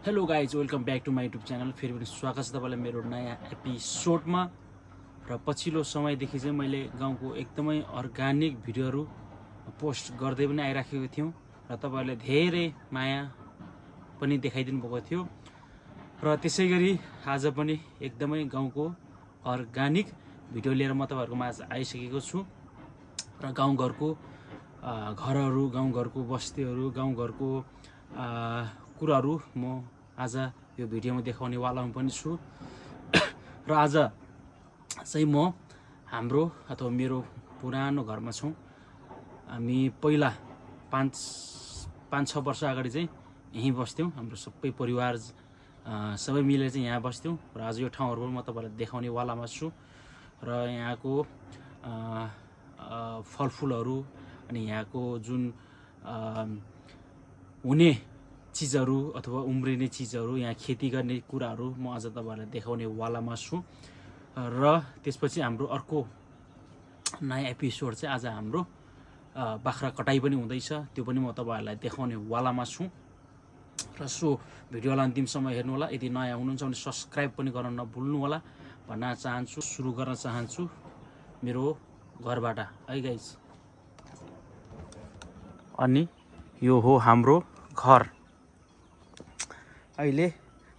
Hello guys welcome back to my YouTube channel. फेरि पनि स्वागत छ तपाईँलाई मेरो नयाँ एपिसोडमा। र पछिल्लो समयदेखि चाहिँ मैले गाउँको एकदमै अर्ग्यानिक भिडियोहरू पोस्ट गर्दै पनि आइराखेको थियौँ र तपाईँहरूले धेरै माया पनि देखाइदिनु भएको थियो। र त्यसै गरी आज पनि एकदमै गाउँको अर्ग्यानिक भिडियो लिएर म तपाईँहरूको माझ आइसकेको छु। र गाउँघरको घरहरू, गाउँघरको बस्तीहरू, गाउँघरको कुराहरू म आज यो भिडियोमा देखाउने वालामा पनि छु। र आज चाहिँ म हाम्रो अथवा मेरो पुरानो घरमा छौँ। हामी पहिला 5-6 वर्ष अगाडि चाहिँ यहीँ बस्थ्यौँ। हाम्रो सबै परिवार सबै मिलेर चाहिँ यहाँ बस्थ्यौँ। र आज यो ठाउँहरू पनि म तपाईँलाई देखाउने वालामा छु। र यहाँको फलफुलहरू अनि यहाँको जुन हुने चिजहरू अथवा उम्रिने चिजहरू, यहाँ खेती गर्ने कुराहरू म आज तपाईँहरूलाई देखाउने वालामा छु। र त्यसपछि हाम्रो अर्को नयाँ एपिसोड चाहिँ आज हाम्रो बाख्रा कटाइ पनि हुँदैछ, त्यो पनि म तपाईँहरूलाई देखाउने वालामा छु। र सो भिडियोलाई अन्तिमसम्म हेर्नु होला। यदि नयाँ हुनुहुन्छ भने सब्सक्राइब पनि गर्न नभुल्नु होला भन्न चाहन्छु। सुरु गर्न चाहन्छु मेरो घरबाट है गाइज। अनि यो हो हाम्रो घर। अहिले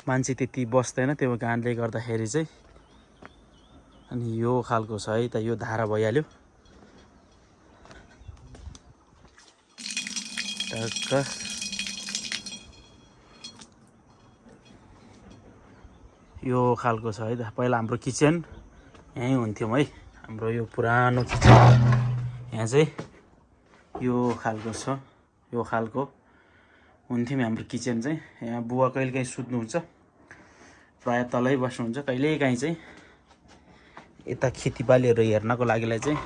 मान्छे त्यति बस्दैन, त्यो कारणले गर्दाखेरि चाहिँ अनि यो खालको छ है त। यो धारा भइहाल्यो टक्क। यो खालको छ है त। पहिला हाम्रो किचन यहीँ हुन्थ्यौँ है। हाम्रो यो पुरानो किचन यहाँ चाहिँ यो खालको छ। यो खालको हुन्थ्यौँ हाम्रो किचन चाहिँ। यहाँ बुवा कहिलेकाहीँ सुत्नुहुन्छ, प्रायः तलै बस्नुहुन्छ। कहिलेकाहीँ चाहिँ यता खेतीबालीहरू हेर्नको लागिलाई चाहिँ।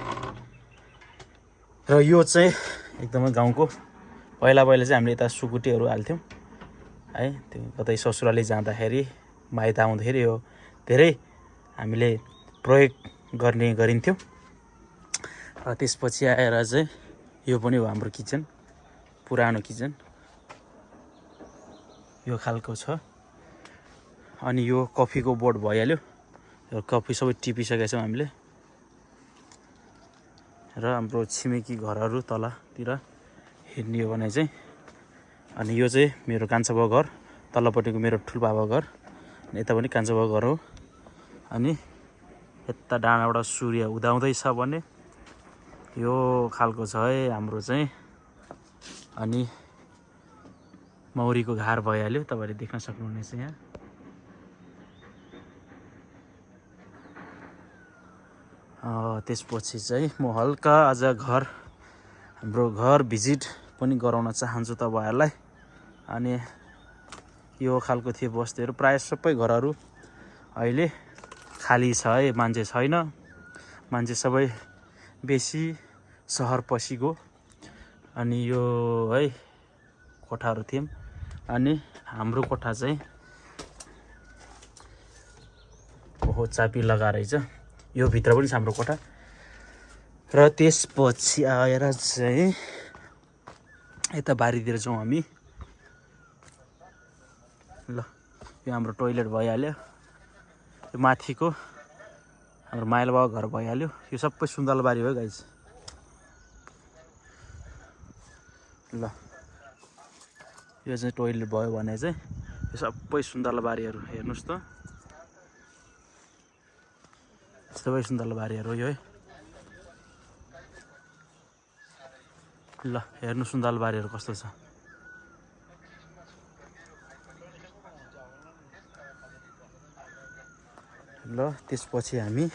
र यो चाहिँ एकदमै गाउँको पहिला चाहिँ हामीले यता सुकुटीहरू हाल्थ्यौँ है। त्यो कतै ससुराली जाँदाखेरि, माइत आउँदाखेरि यो धेरै हामीले प्रयोग गर्ने गरिन्थ्यौँ। र त्यसपछि आएर चाहिँ यो पनि हो हाम्रो किचन, पुरानो किचन यो खालको छ। अनि यो कफीको बोर्ड भइहाल्यो। यो कफी सबै टिपिसकेका छौँ हामीले। र हाम्रो छिमेकी घरहरू तलतिर हेर्ने हो भने चाहिँ, अनि यो चाहिँ मेरो कान्छा बाउ घर, तल्लोपट्टिको मेरो ठुलबाबा घर, अनि यता पनि कान्छा बाउ घर हो। अनि यता डाँडाबाट सूर्य उदाउँदैछ भने यो खालको छ है हाम्रो चाहिँ। अनि मौरीको घार भइहाल्यो, तपाईँहरूले देख्न सक्नुहुनेछ यहाँ। त्यसपछि चाहिँ म हल्का आज हाम्रो घर भिजिट पनि गराउन चाहन्छु तपाईँहरूलाई। अनि यो खालको थियो बस्तीहरू। प्रायः सबै घरहरू अहिले खाली छ है, मान्छे छैन। मान्छे सबै बेसी सहर पसिगयो। अनि यो है कोठाहरू थियौँ। अनि हाम्रो कोठा चाहिँ ओहो चाबी लगाएर रहेछ। यो भित्र पनि छ हाम्रो कोठा। र त्यसपछि आएर चाहिँ यता बारीतिर जाउँ हामी। ल यो हाम्रो टोइलेट भइहाल्यो। यो माथिको हाम्रो माइला बाबा घर भइहाल्यो। यो सबै सुन्तलाबारी हो गाइस। ल यो चाहिँ टोइलेट भयो भने चाहिँ यो सबै सुन्तलाबारीहरू हेर्नुहोस् त। सबै सुन्तलाबारीहरू यो है। ल हेर्नु सुन्तलाबारीहरू कस्तो छ। ल त्यसपछि हामी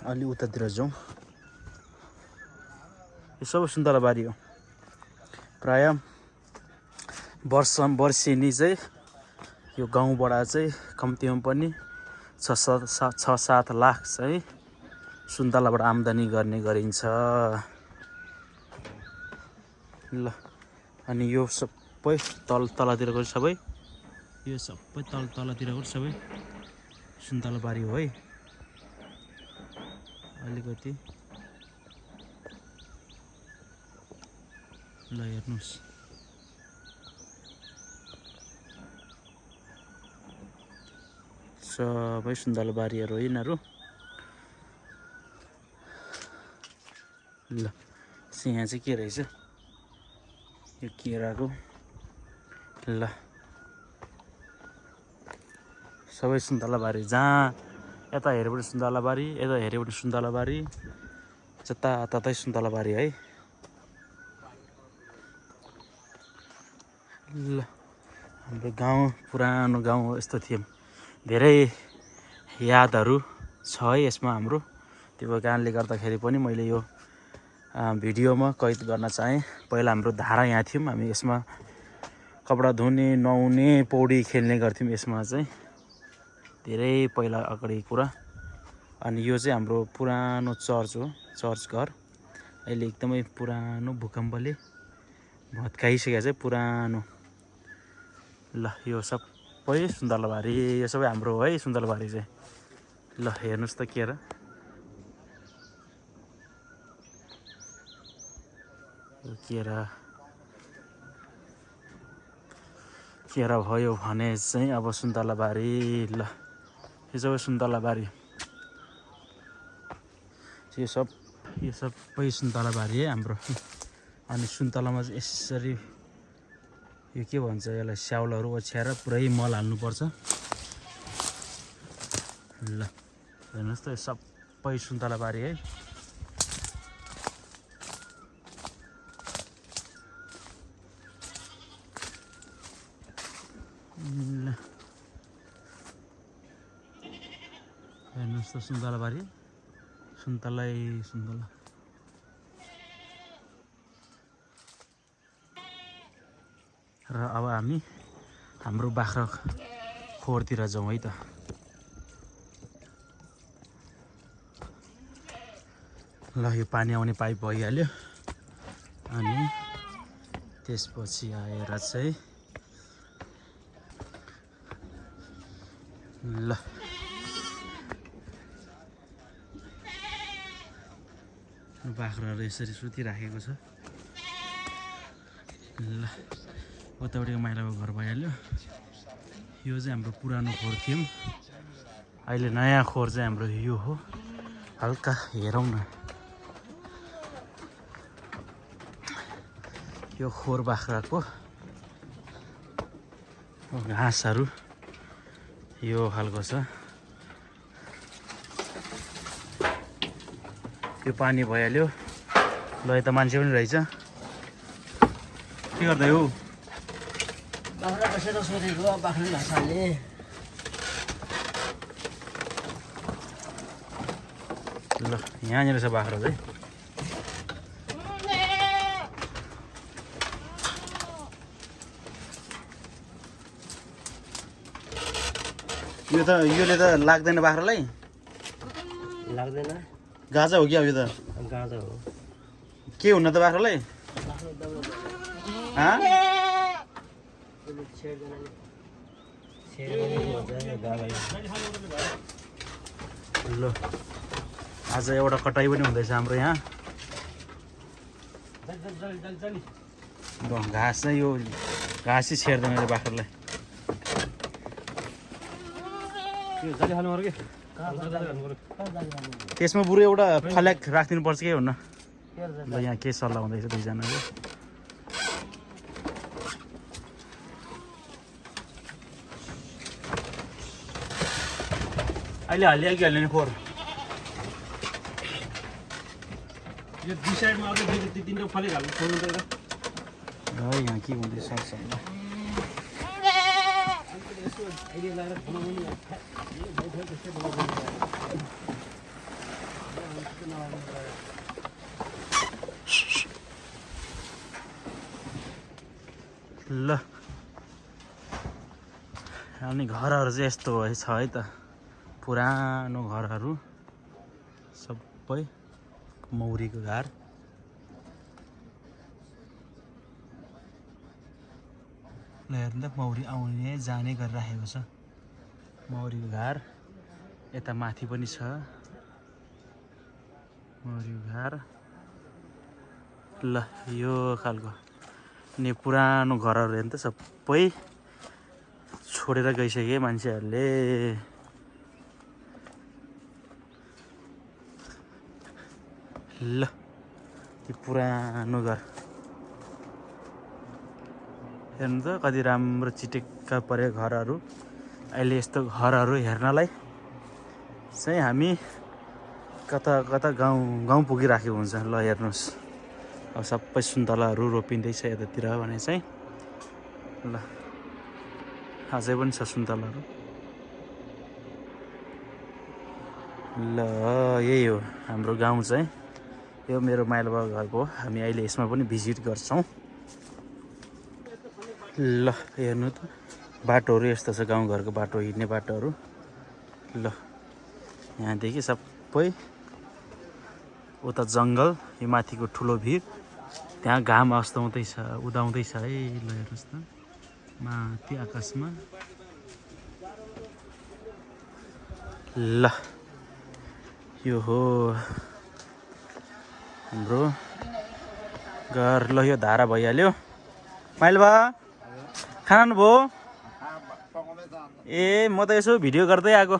अलि उतातिर जाउँ। यो सबै सुन्तलाबारी हो। प्रायः वर्षेनी चाहिँ यो गाउँबाट चाहिँ कम्तीमा पनि 6-7 लाख चाहिँ सुन्तलाबाट आम्दानी गर्ने गरिन्छ। ल अनि यो सबै तलतिरको सबै, यो सबै तलतिरको सबै सुन्तलाबारी हो है। अलिकति ल हेर्नुहोस्। सबै सुन्तलाबारीहरू हो यिनीहरू। ल यहाँ चाहिँ के रहेछ यो केराको। ल सबै सुन्तलाबारी, जहाँ यता हेऱ्यो पनि सुन्तलाबारी, यता हेऱ्यो पनि सुन्तलाबारी, जताततै सुन्तलाबारी है। ल हाम्रो गाउँ पुरानो गाउँ हो, यस्तो थियो। धेरै यादहरू छ है यसमा हाम्रो। त्यो कारणले गर्दाखेरि पनि मैले यो भिडियोमा कैद गर्न चाहेँ। पहिला हाम्रो धारा यहाँ थियौँ, हामी यसमा कपडा धुने, नुहाउने, पौडी खेल्ने गर्थ्यौँ यसमा चाहिँ, धेरै पहिला अगाडि कुरा। अनि यो चाहिँ हाम्रो पुरानो चर्च हो, चर्च घर। अहिले एकदमै पुरानो भूकम्पले भत्काइसकेको छ पुरानो। ल यो सबै सुन्तलाबारी, यो सबै हाम्रो हो है सुन्तलाबारी चाहिँ। ल हेर्नुहोस् त केरा, केरा भयो भने चाहिँ अब सुन्तलाबारी। ल यो सबै सुन्तलाबारी, यो सबै सुन्तलाबारी है हाम्रो। अनि सुन्तलामा चाहिँ यसरी यो के भन्छ यसलाई, स्याउलहरू ओछ्याएर पुरै मल हाल्नुपर्छ। ल हेर्नुहोस् त यो सबै सुन्तलाबारी है। ल हेर्नुहोस् त सुन्तलाबारी, सुन्तलै सुन्तला। र अब हामी हाम्रो बाख्रा खोरतिर जाउँ है त। ल यो पानी आउने पाइप भइहाल्यो। अनि त्यसपछि आएर चाहिँ ल बाख्राहरू यसरी सुतिराखेको छ। ल उतापट्टिको माइलाको घर भइहाल्यो। यो चाहिँ हाम्रो पुरानो खोर थियौँ, अहिले नयाँ खोर चाहिँ हाम्रो यो हो। हल्का हेरौँ न यो खोर बाख्राको घाँसहरू यो खालको छ। यो पानी भइहाल्यो। ल यता मान्छे पनि रहेछ, के गर्दै हो? बाख्रा बसेर सोधेको, बाख्रा भाषाले। ल यहाँनिर छ बाख्रा चाहिँ। योले त लाग्दैन बाख्रालाई, लाग्दैन। गाजा हो कि अब यो त? गाँजा हो। के हुन्न त बाख्रालाई? ल आज एउटा कटाइ पनि हुँदैछ हाम्रो यहाँ। घाँस चाहिँ यो घाँसै छेर्दैन अरे बाख्रालाई। त्यसमा बरु एउटा फल्याक राखिदिनु पर्छ कि हुन्न। ल यहाँ के सल्लाह हुँदैछ दुईजनाले। अहिले हालियो कि हाल्ने खोर? यो दुई साइडमा अझै दुई तिनवटा फल्याक हाल्नु छोड्नु पर्छ है। यहाँ के हुँदैछ सरसल्लाह। ल अनि घरहरू चाहिँ यस्तो छ है त, पुरानो घरहरू सबै मौरीको घर। ल हेर्नु त मौरी आउने जाने गरिराखेको छ, मौरीको घर। यता माथि पनि छ मौरीको घर। ल यो खालको अनि पुरानो घरहरू हेर्नु त सबै छोडेर गइसके मान्छेहरूले। ल त्यो पुरानो घर हेर्नु त कति राम्रो चिटिक्क परेको घरहरू। अहिले यस्तो घरहरू हेर्नलाई चाहिँ हामी कता कता गाउँ पुगिराखेको हुन्छ। ल हेर्नुहोस् अब सबै सुन्तलाहरू रोपिँदैछ यतातिर भने चाहिँ ल अझै पनि छ सुन्तलाहरू। ल यही हो हाम्रो गाउँ चाहिँ, यो मेरो माइलो बाबा घरको हो। हामी अहिले यसमा पनि भिजिट गर्छौँ। ल हेर्नु त बाटोहरू यस्तो छ, गाउँघरको बाटो हिँड्ने बाटोहरू। ल यहाँदेखि सबै उता जङ्गल, यो माथिको ठुलो भिर, त्यहाँ घाम अस्ताउँदैछ उदाउँदैछ है। ल हेर्नुहोस् त माथि आकाशमा। ल यो हो हाम्रो घर। ल यो धारा भइहाल्यो। माइलो बा खाना भयो? ए म त यसो भिडियो गर्दै आएको।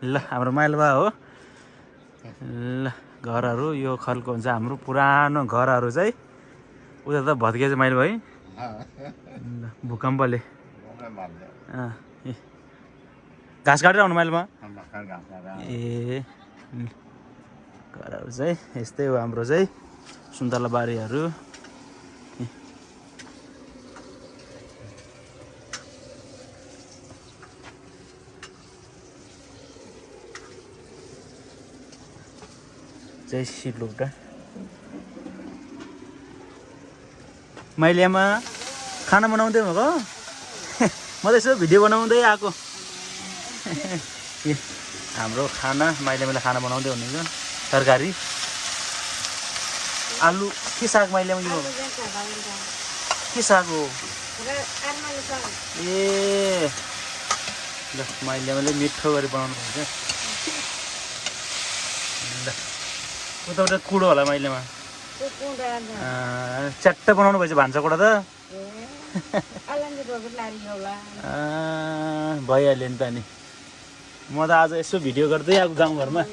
ल हाम्रो माइलो बा हो। ल घरहरू यो खालको हुन्छ हाम्रो पुरानो घरहरू चाहिँ। उता त भत्किएछ माइलो भाइ। ल भूकम्पले घाँस काटेर आउनु माइलोमा। ए घरहरू चाहिँ यस्तै हो हाम्रो चाहिँ, सुन्तला बारीहरू। जय सिलौटा। माइलियामा खाना बनाउँदै भएको। म त यसो भिडियो बनाउँदै आएको। हाम्रो खाना माइलियामाले खाना बनाउँदै हुनुहुन्छ। तरकारी आलु के साग माइलियामा यो के साग हो? ए ल माइलियामाले मिठो गरी बनाउनु हुन्छ। ल उताबाट कुडो होला माइलियामा। च्याट्ट बनाउनु भएछ भान्साकोठा त। भइहाल्यो नि त नि। म त आज यसो भिडियो गर्दै आएको गाउँघरमा।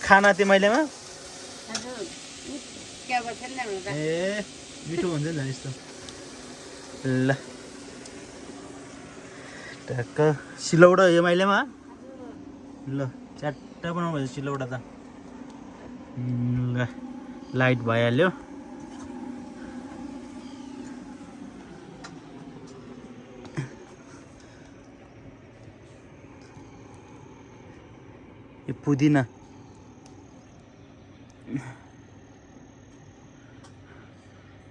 खाना त्यो माइलेमा ए मिठो हुन्छ नि यस्तो। ल ट्याक्क सिलौटा यो माइलेमा। ल च्याट्ट बनाउनु भएछ सिलौटा त। ल लाइट भइहाल्यो। यो पुदिना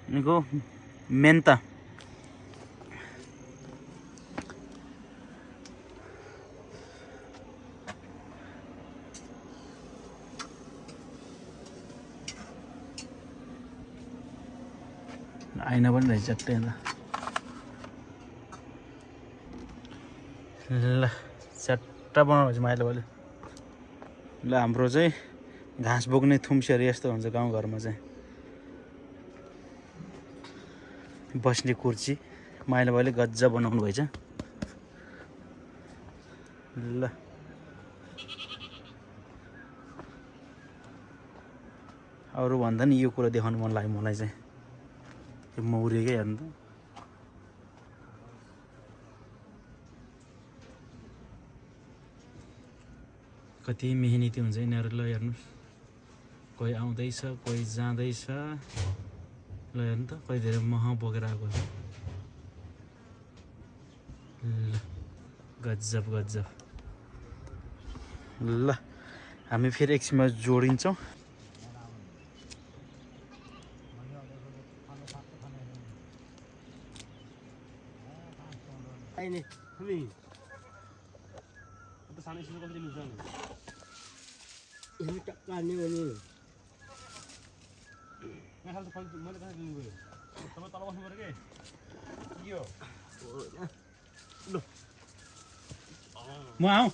यिनीको मेन्ता आइना पनि रहेछ च्याट्टै अन्त। ल च्याट्ट बनाउनु भएछ माइलोले। ल हाम्रो चाहिँ घाँस बोक्ने थुम्सेहरू यस्तो हुन्छ गाउँघरमा चाहिँ। बस्ने कुर्सी माइलो बाउले गज्जा बनाउनु भएछ। ल अरू भन्दा नि यो कुरा देखाउनु मन लाग्यो मलाई चाहिँ। यो मौरीकै हेर्नु त। कति मेहनती हुन्छ यिनीहरू। ल हेर्नुहोस् कोही आउँदैछ कोही जाँदैछ। ल हेर्नु त कति धेरै मह बोकेर आएको छ। ल गजब गजब। ल हामी फेरि एकछिनमा जोडिन्छौँ। म आऊ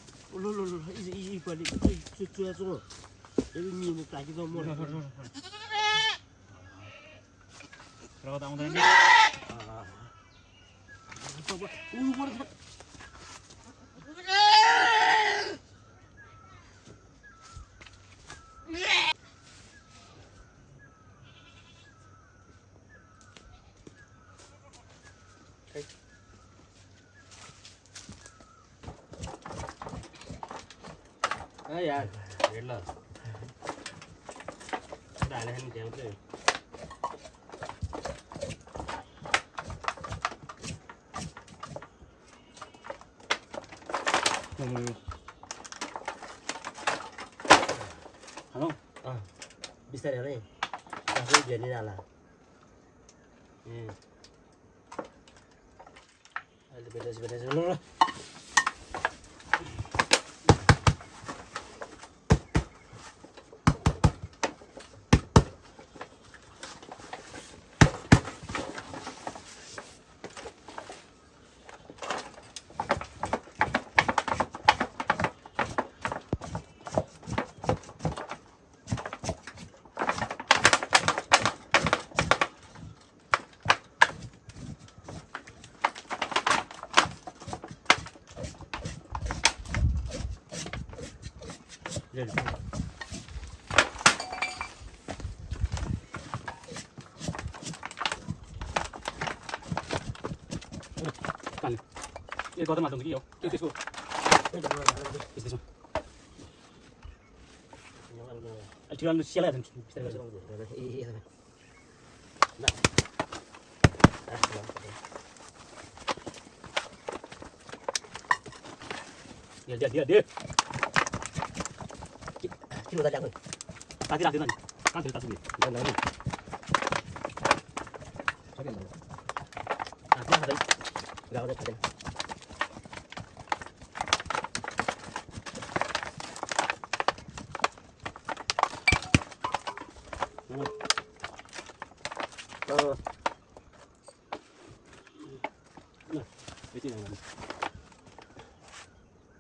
यार हेड ल डाले नि त्यहाँ चाहिँ हेलो बिस्तारै हेर है आफै घेर्ने नाला अहिले बेटेछ ल रेडी पानी ये गर्दा मात्र हुन्छ कि हो त्यो त्यसको त्यसमा ठिक राम्रो सिलाइ हुन्छ बिस्तारै गरेर दे किन उता ल्याएको ताती राख्दैन नि कहाँ थियो ताती गाउँदै खाँदैन यति नै गर्नु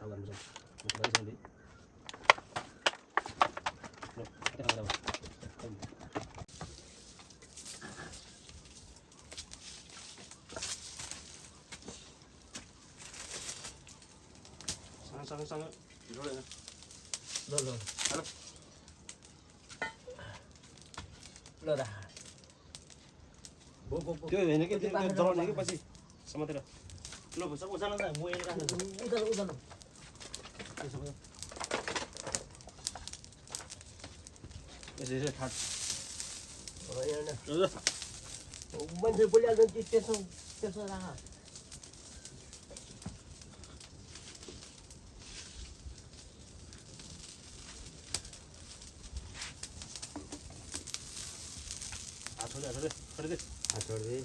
अब गर्नु सक्छ सँग जोडेन ल ल हेलो ल रा त्यो होइन कि त्यो जलाउने कि पछि समातेर ल सब उचाल्नु त म यही राख्छु उदालो यसरी ठाट मान्छे बोलिहाल्छ त्यसो राख छोड़ दे छोड़ दे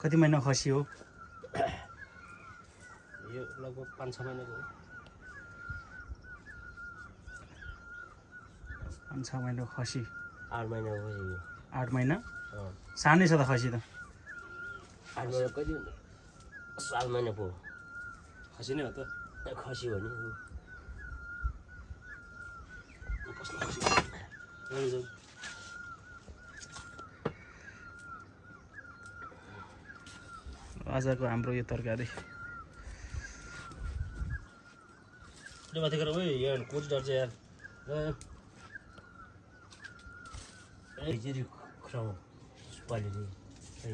कति महिना खसी हो यो लगभग 5-6 महिनाको हो 5-6 महिना खसी 8 महिना हो यो 8 महिना सानै छ त खसी त 8 महिना कति 7 महिना पो खसी नै हो त खसी हो नि आजको हाम्रो यो तरकारी ले माथि गएर ओइ यार कोच डर चाहिँ यार ए जेरी खराउ क्वालिटी है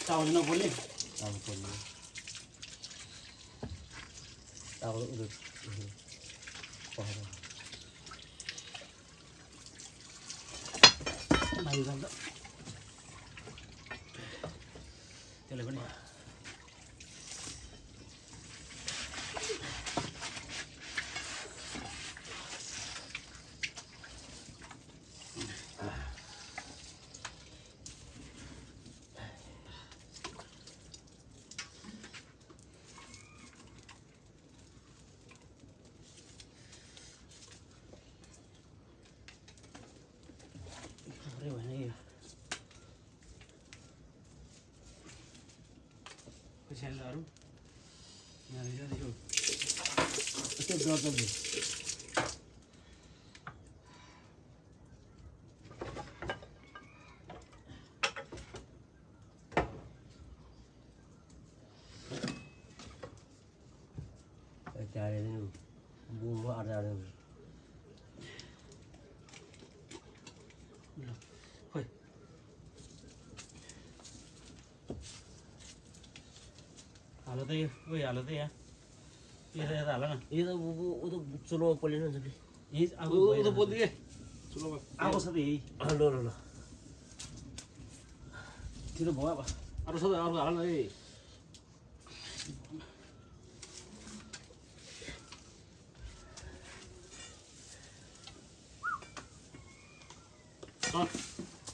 चावल नपोल्ने चावल पोल्नु चावल उयो आलु खान्छ त्यसले पनि भने यो खुसियालहरू यहाँनिर यो यस्तो जर्जरले Cari bumbu ada. खोइ हालो त यो ओइ हालो त यहाँ यता यता हाल न Ini tuh bumbu itu cuma polino jadi. यही आगो उता बोल्दै के चलो आगो छ त यही Halo halo. छिटो भयो अब अरू छ त अरू हाल न ए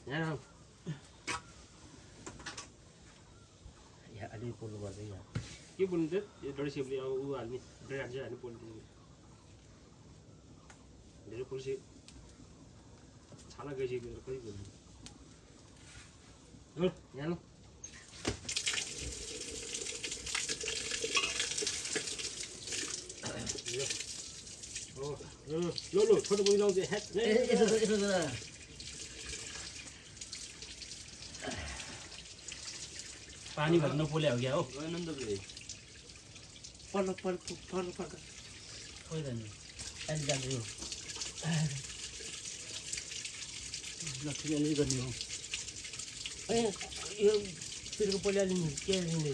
Ya. Ya ada puluh berarti ya. के बोल्नु त्यो यो डढी सेपले अब ऊ हाल्ने ड्राई हाल्छ हाल्ने पोल्नु धेरै पोल्सी छाला गइसक्यो कति बोल्नु हो यहाँ ल ल छोटो बोली लाउँछ ह्याट Itu. पानी भरि नपोल्या हो क्या हो गएन नि त Pal. खोइ त नि Ada dulu. लक्ष्मी अलि गर्ने हो Yo pilih ke polio ini, kayak ini.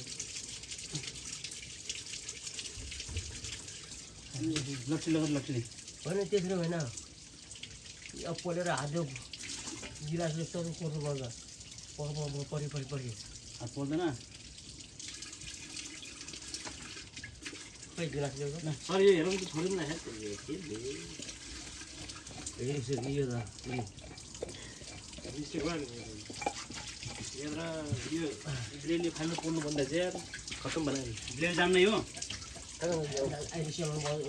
Lakshmi लगत लक्ष्मी Mana त्यसरी होइन अब पोलेर हाल्यो गिलासले यस्तो कोर्नु पर्दा परि हात पोल्दैन खै गिलास ल्याउनु ल सर यो हेरौँ त छोडिदिनु न ह्याट यसरी यो त मिस्टेक भयो नि यत्र यो ब्लेडले फाल्नु पोल्नुभन्दा चाहिँ यार खतम बनायो ब्लेड जान्नै हो अहिले सेलाउनु भयो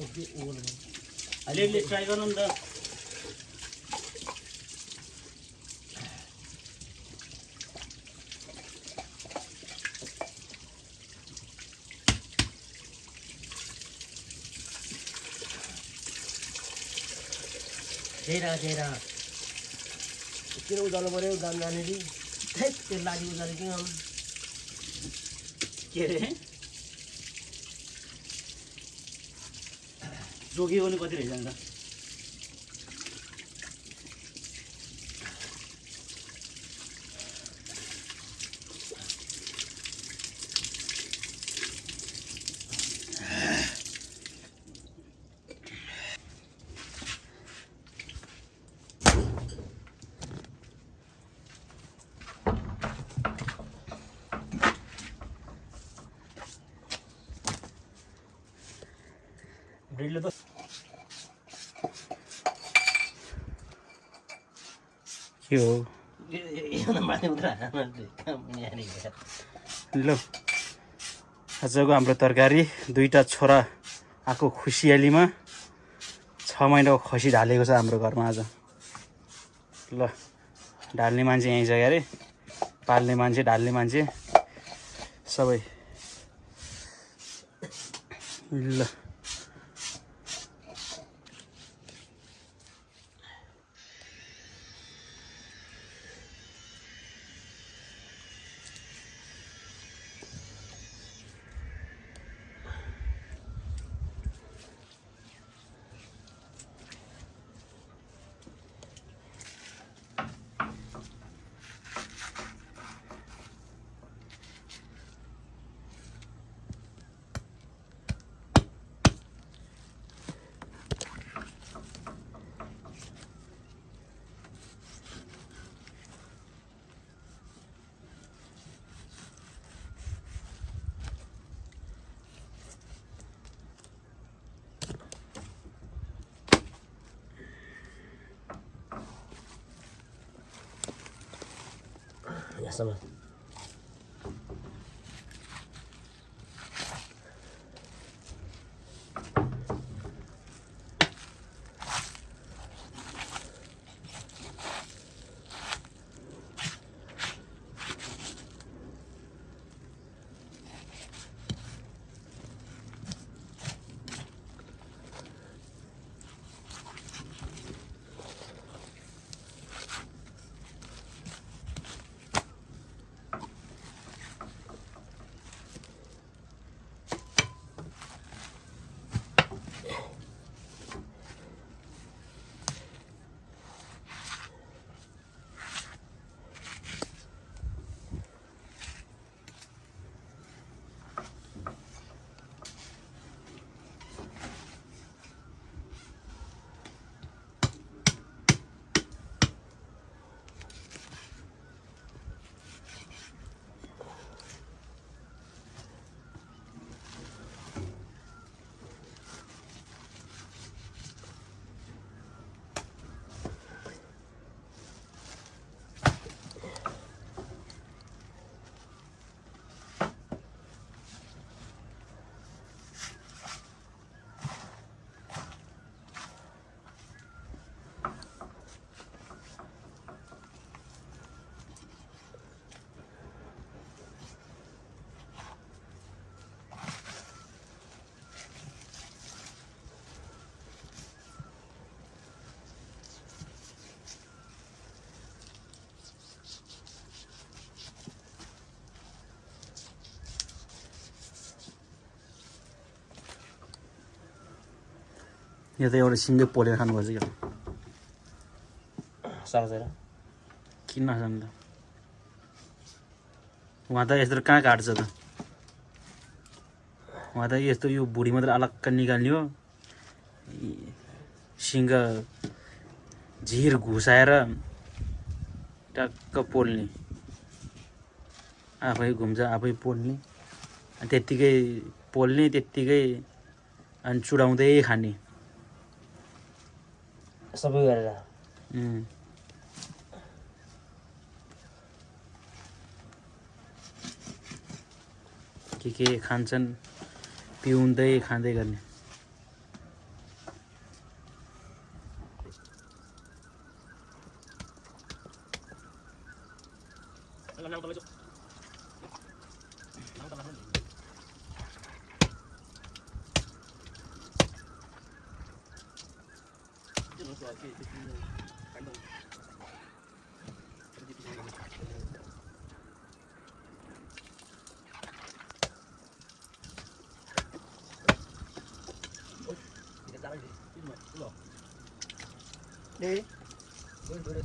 ब्लेडले ट्राई गर्नु नि त त्यही किन उजाल्नु पऱ्यो गान जानेरी त्यो लाली उजाले किन के अरे जोगियो भने कति रहेछ अन्त ब्रेडले त के हो ल आजको हाम्रो तरकारी दुईटा छोरा आएको खुसियालीमा 6 महिनाको खसी ढालेको छ हाम्रो घरमा आज ल ढाल्ने मान्छे यहीँ छ अरे पाल्ने मान्छे ढाल्ने मान्छे सबै ल यहाँसम्म यो त एउटा सिङ्गै पोलेर खानुपर्छ क्या सक्दैन किन नसक्नु त उहाँ त यस्तो कहाँ काट्छ त उहाँ त यस्तो यो भुँडी मात्र अलग्ग निकाल्ने हो सिङ्ग झिर घुसाएर टक्क पोल्ने आफै घुम्छ आफै पोल्ने त्यत्तिकै पोल्ने त्यत्तिकै अनि चुडाउँदै खाने सबै गरेर के खान्छन् पिउँदै खाँदै गर्ने 네. 노래.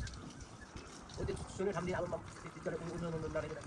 어디 손을 담니 아마 뒤쪽에 오는 날에 그래.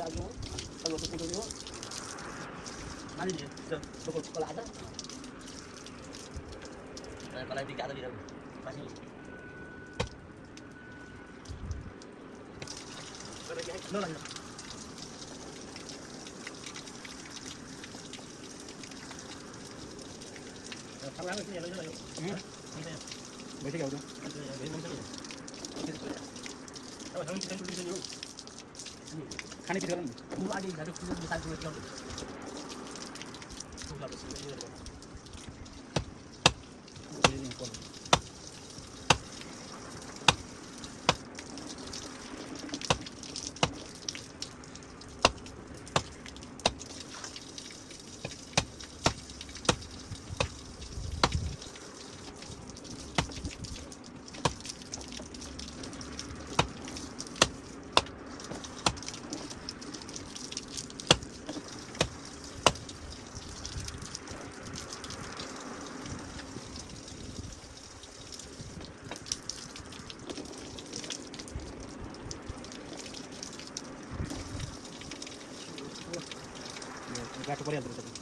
आज kalau tu tu tu mari dia tu kalau ada kalau tiga tadi dah masih no lagi Thằng ăn cái này nó Mấy cái đâu? खाने पिरो गर्नु Dulu ada yang gaduh dulu misal dulu yang गाटो परिहाल्दो रहेछ